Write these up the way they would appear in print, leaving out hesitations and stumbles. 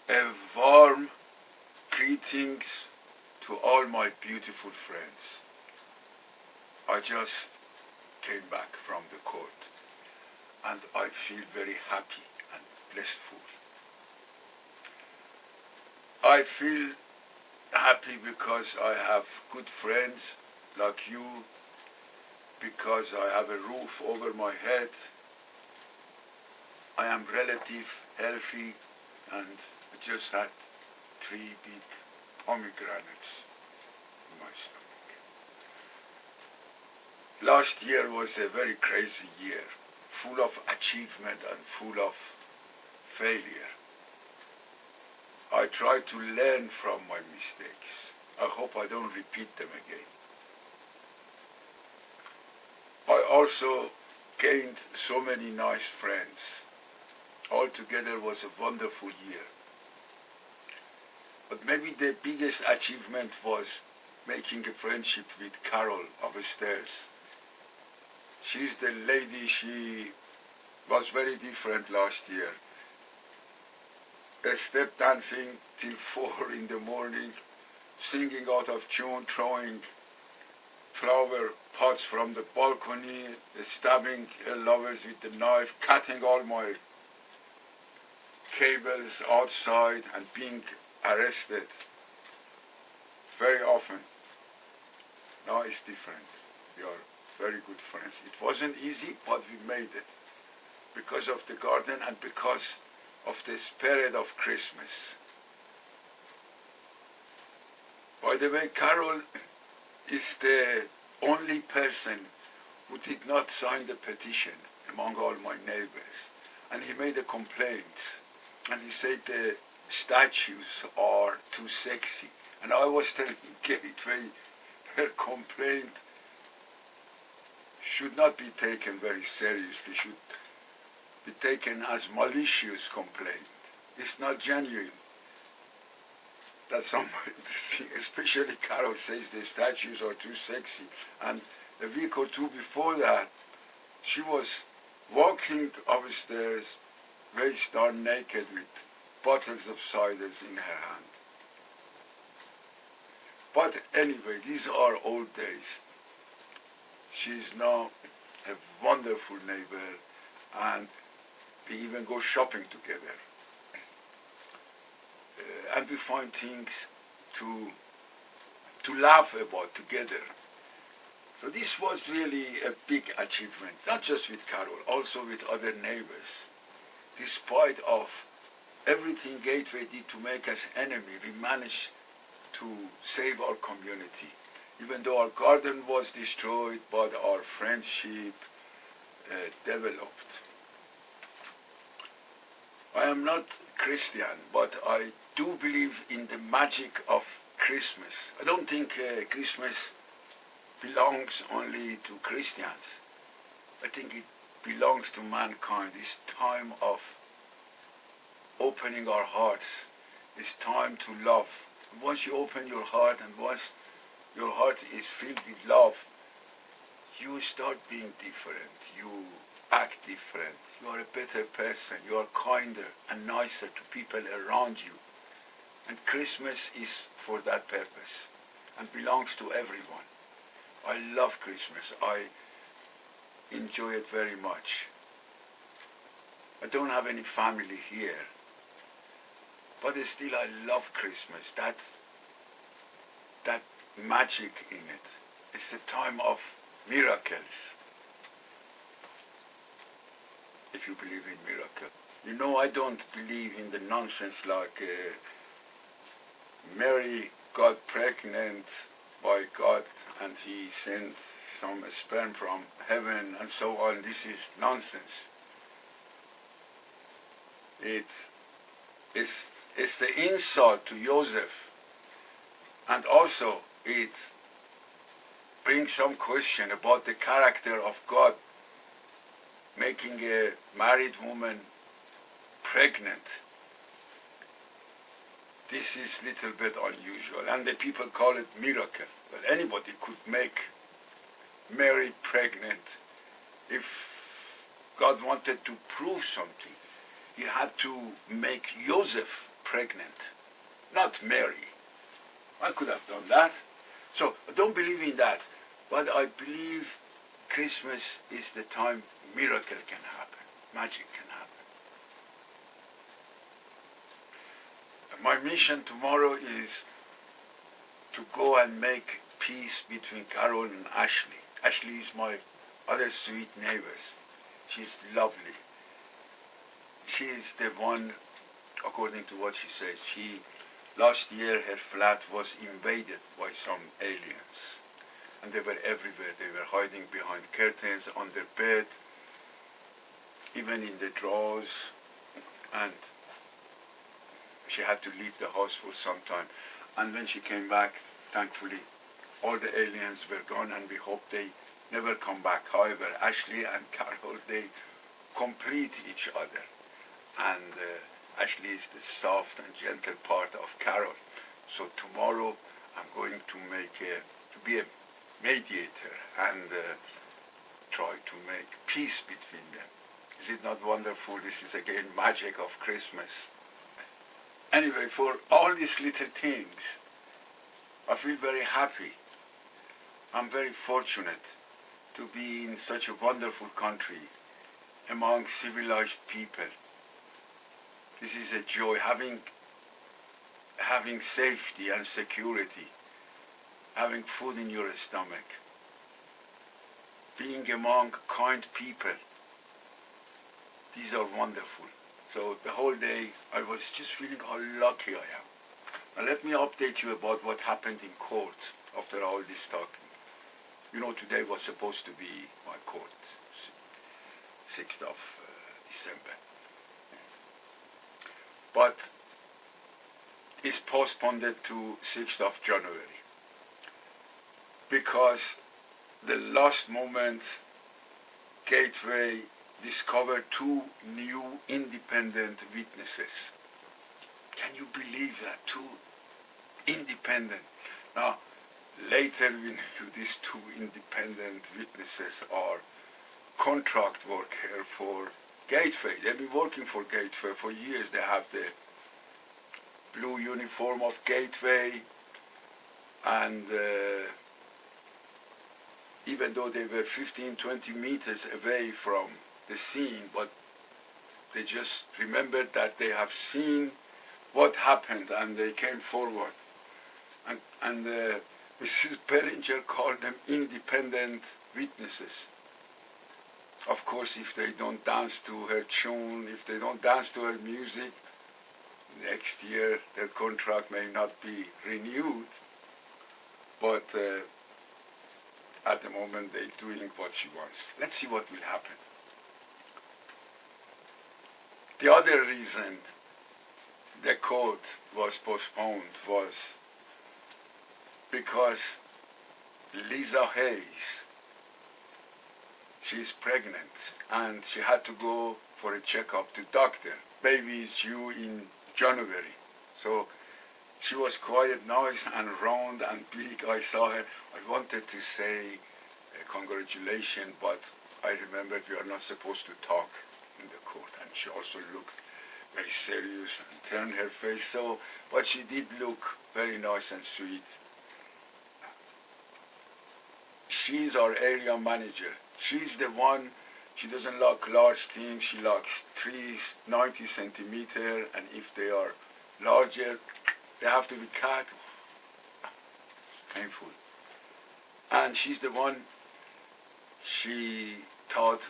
A warm greetings to all my beautiful friends. I just came back from the court and I feel very happy and blissful. I feel happy because I have good friends like you, because I have a roof over my head. I am relatively healthy and I just had 3 big pomegranates in my stomach. Last year was a very crazy year, full of achievement and full of failure. I try to learn from my mistakes. I hope I don't repeat them again. I also gained so many nice friends. Altogether was a wonderful year. But maybe the biggest achievement was making a friendship with Carol upstairs. She's the lady, she was very different last year. Step dancing till 4 in the morning, singing out of tune, throwing flower pots from the balcony, stabbing lovers with the knife, cutting all my cables outside and being arrested very often. Now it's different. We are very good friends. It wasn't easy, but we made it because of the garden and because of the spirit of Christmas. By the way, Carol is the only person who did not sign the petition among all my neighbors. And he made a complaint. And he said the statues are too sexy. And I was telling Gateway, her complaint should not be taken very seriously, should be taken as malicious complaint. It's not genuine. That somebody, especially Carol, says the statues are too sexy. And a week or two before that, she was walking upstairs, waist down naked with bottles of ciders in her hand. But anyway, these are old days. She's now a wonderful neighbor and we even go shopping together. And we find things to laugh about together. So this was really a big achievement, not just with Carol, also with other neighbors. Despite of everything Gateway did to make us enemy, we managed to save our community. Even though our garden was destroyed, but our friendship developed. I am not Christian, but I do believe in the magic of Christmas. I don't think Christmas belongs only to Christians. I think it belongs to mankind. It's time of opening our hearts. It's time to love. Once you open your heart and once your heart is filled with love, you start being different. You act different. You are a better person. You are kinder and nicer to people around you. And Christmas is for that purpose and belongs to everyone. I love Christmas. I enjoy it very much. I don't have any family here, but still I love Christmas. That magic in it. It's a time of miracles, if you believe in miracles. You know, I don't believe in the nonsense like Mary got pregnant by God and he sent some sperm from heaven and so on. This is nonsense. It's the insult to Joseph, and also it brings some question about the character of God making a married woman pregnant. This is a little bit unusual, and the people call it miracle. Well, anybody could make Mary pregnant. If God wanted to prove something, he had to make Joseph pregnant, not Mary. I could have done that. So I don't believe in that, but I believe Christmas is the time miracle can happen, magic can happen. My mission tomorrow is to go and make peace between Carol and Ashlee. Ashlee is my other sweet neighbors. She's lovely. She is the one, according to what she says, last year her flat was invaded by some aliens. And they were everywhere. They were hiding behind curtains, on their bed, even in the drawers. And she had to leave the house for some time. And when she came back, thankfully, all the aliens were gone, and we hope they never come back. However, Ashlee and Carol, they complete each other. And Ashlee is the soft and gentle part of Carol. So tomorrow I'm going to be a mediator and try to make peace between them. Is it not wonderful? This is again magic of Christmas. Anyway, for all these little things, I feel very happy. I'm very fortunate to be in such a wonderful country among civilized people. This is a joy, having safety and security, having food in your stomach, being among kind people. These are wonderful. So the whole day I was just feeling how lucky I am. Now let me update you about what happened in court after all this talking. You know, today was supposed to be my court, 6th of December. But it's postponed to 6th of January. Because the last moment, Gateway discovered 2 new independent witnesses. Can you believe that? 2 independent. Now, later we knew these 2 independent witnesses are contract worker for Gateway. They've been working for Gateway for years. They have the blue uniform of Gateway, and even though they were 15-20 meters away from the scene, but they just remembered that they have seen what happened and they came forward. And Mrs. Bellinger called them independent witnesses. Of course, if they don't dance to her tune, if they don't dance to her music, next year their contract may not be renewed. But at the moment they're doing what she wants. Let's see what will happen. The other reason the court was postponed was because Lisa Hayes, she's pregnant and she had to go for a checkup to doctor. Baby is due in January. So she was quite nice and round and big. I saw her. I wanted to say congratulations, but I remembered we are not supposed to talk in the court. And she also looked very serious and turned her face. So, but she did look very nice and sweet. She's our area manager. She's the one, she doesn't like large things. She likes trees 90 centimeters, and if they are larger, they have to be cut. Painful. And she's the one, she thought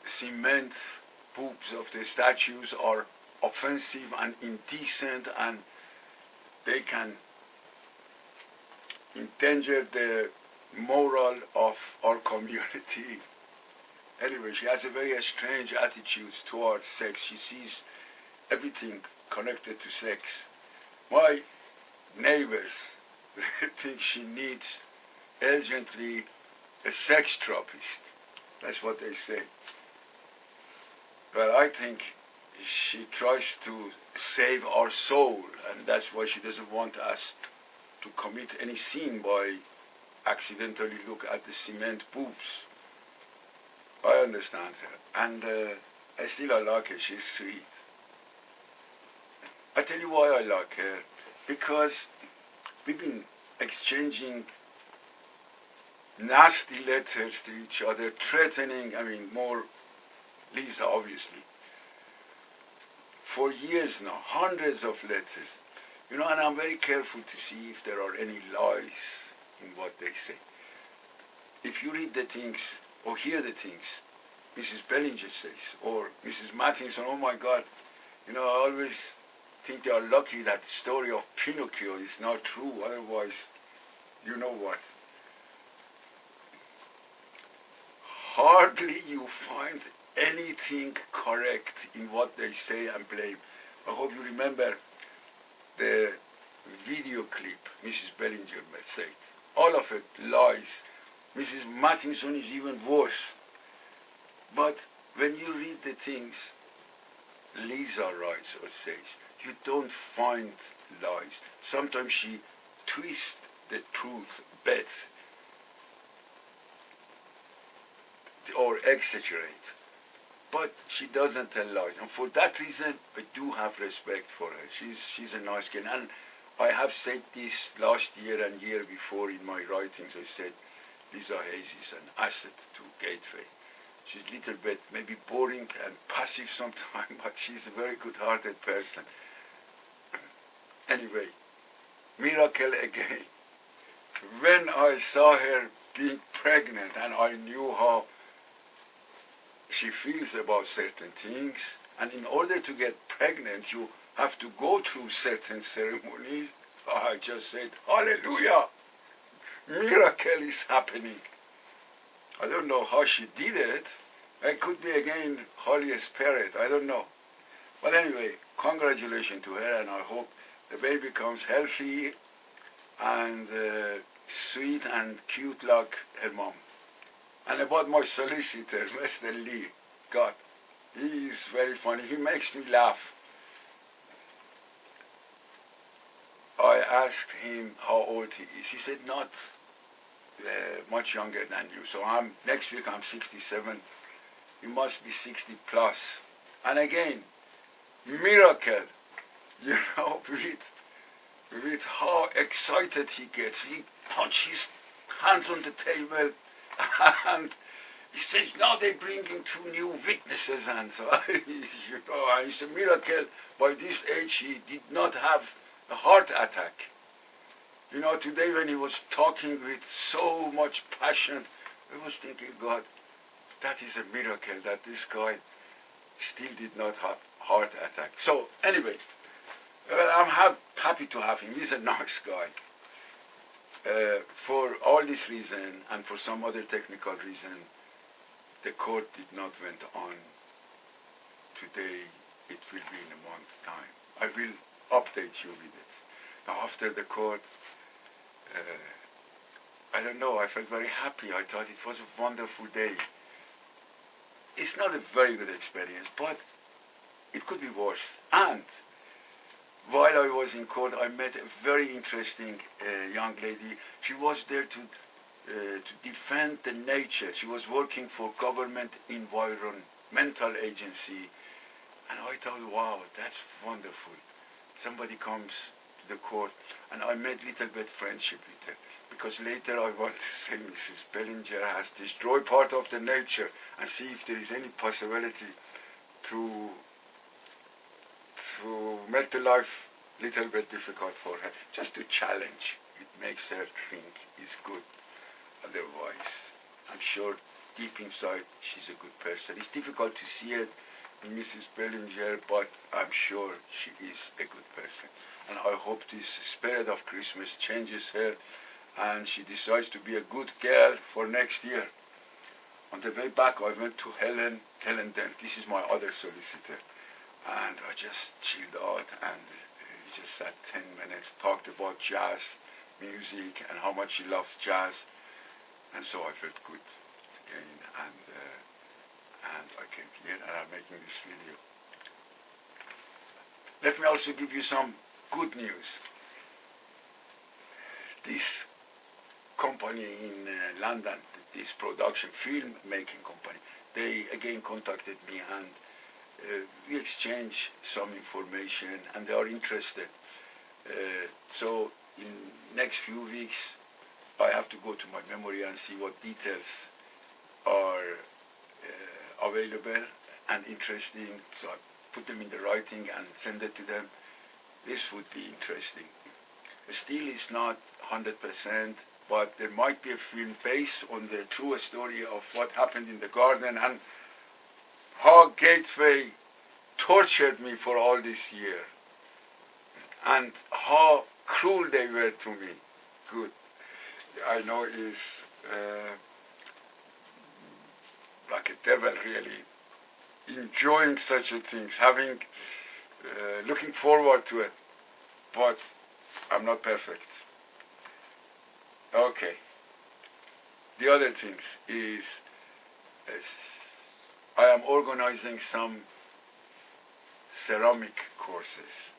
cement boobs of the statues are offensive and indecent, and they can endanger the moral of our community. Anyway, she has a very strange attitude towards sex. She sees everything connected to sex. My neighbors think she needs urgently a sex therapist. That's what they say. But I think she tries to save our soul, and that's why she doesn't want us to commit any sin by accidentally look at the cement boobs. I understand her, and I like her. She's sweet. I tell you why I like her. Because we've been exchanging nasty letters to each other, threatening, more Lisa obviously, for years now, hundreds of letters. And I'm very careful to see if there are any lies in what they say. If you read the things or hear the things Mrs. Bellinger says or Mrs. Mattinson, oh my God, I always think they are lucky that the story of Pinocchio is not true, otherwise, you know what. Hardly you find anything correct in what they say and blame. I hope you remember the video clip Mrs. Bellinger said. All of it lies. Mrs. Mattinson is even worse. But when you read the things Lisa writes or says, you don't find lies. Sometimes she twists the truth a bit or exaggerate, but she doesn't tell lies. And for that reason, I do have respect for her. She's a nice girl. And I have said this last year and year before in my writings. I said Lisa Hayes is an asset to Gateway. She's a little bit maybe boring and passive sometimes, but she's a very good-hearted person. Anyway, miracle again. When I saw her being pregnant and I knew how she feels about certain things, and in order to get pregnant you have to go through certain ceremonies, I just said, hallelujah, miracle is happening. I don't know how she did it. It could be again Holy Spirit, I don't know. But anyway, congratulations to her, and I hope the baby comes healthy and sweet and cute like her mom. And about my solicitor, Mr. Lee, God, he is very funny. He makes me laugh. I asked him how old he is. He said not much younger than you. So next week I'm 67. He must be 60 plus. And again, miracle, with how excited he gets. He punches hands on the table and he says, now they're bringing 2 new witnesses, and so, it's a miracle. By this age, he did not have a heart attack. Today when he was talking with so much passion, I was thinking, God, that is a miracle that this guy still did not have heart attack. So anyway, well, I'm happy to have him. He's a nice guy. For all this reason and for some other technical reason, the court did not went on today. It will be in a month's time. I will update you with it. Now after the court, I don't know, I felt very happy. I thought it was a wonderful day. It's not a very good experience, but it could be worse. And while I was in court, I met a very interesting young lady. She was there to defend the nature. She was working for government environmental agency. And I thought, wow, that's wonderful. Somebody comes to the court, and I made a little bit friendship with her. Because later I want to say Mrs. Bellinger has destroyed part of the nature, and see if there is any possibility to make the life a little bit difficult for her. Just to challenge. It makes her think it's good. Otherwise, I'm sure deep inside she's a good person. It's difficult to see it in Mrs. Bellinger, but I'm sure she is a good person. And I hope this spirit of Christmas changes her and she decides to be a good girl for next year. On the way back, I went to Helen Dent. This is my other solicitor. And I just chilled out and we just sat 10 minutes, talked about jazz music and how much she loves jazz. And so I felt good again, and I came here and I'm making this video. Let me also give you some good news. This company in London, this production film making company, they again contacted me and We exchange some information, and they are interested. So in next few weeks, I have to go to my memory and see what details are available and interesting. So I put them in the writing and send it to them. This would be interesting. Still, it's not 100%, but there might be a film based on the true story of what happened in the garden and how Gateway tortured me for all this year and how cruel they were to me. Good. I know it's like a devil really enjoying such a things, having looking forward to it, but I'm not perfect. Okay. The other things is I am organizing some ceramic courses.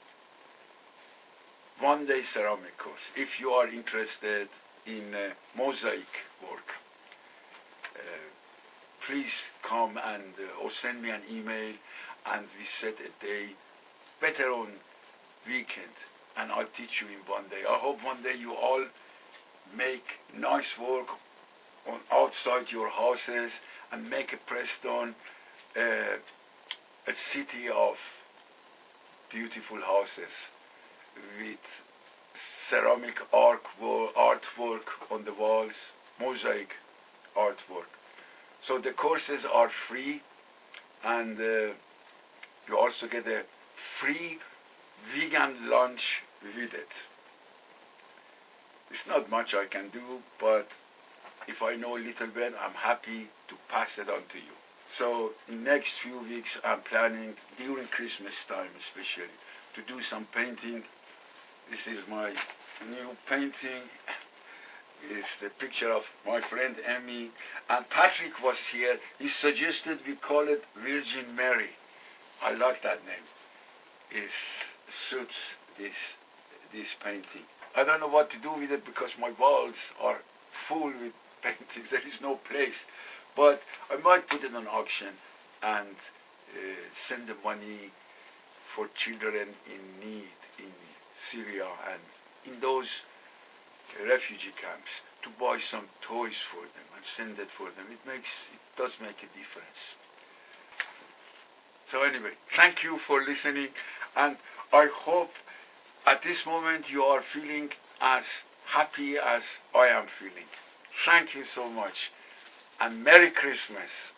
One-day ceramic course. If you are interested in mosaic work, please come and or send me an email, and we set a day, better on weekend, and I'll teach you in one day. I hope one day you all make nice work on outside your houses and make a Preston a city of beautiful houses with ceramic artwork on the walls, mosaic artwork. So the courses are free, and you also get a free vegan lunch with it. It's not much I can do, but if I know a little bit, I'm happy to pass it on to you. So in next few weeks, I'm planning, during Christmas time especially, to do some painting. This is my new painting. It's the picture of my friend Emmy. And Patrick was here. He suggested we call it Virgin Mary. I like that name. It suits this painting. I don't know what to do with it because my walls are full with paintings. There is no place. But I might put it on auction and send the money for children in need in Syria and in those refugee camps, to buy some toys for them and send it for them. It does make a difference. So anyway, thank you for listening, and I hope at this moment you are feeling as happy as I am feeling. Thank you so much, and Merry Christmas.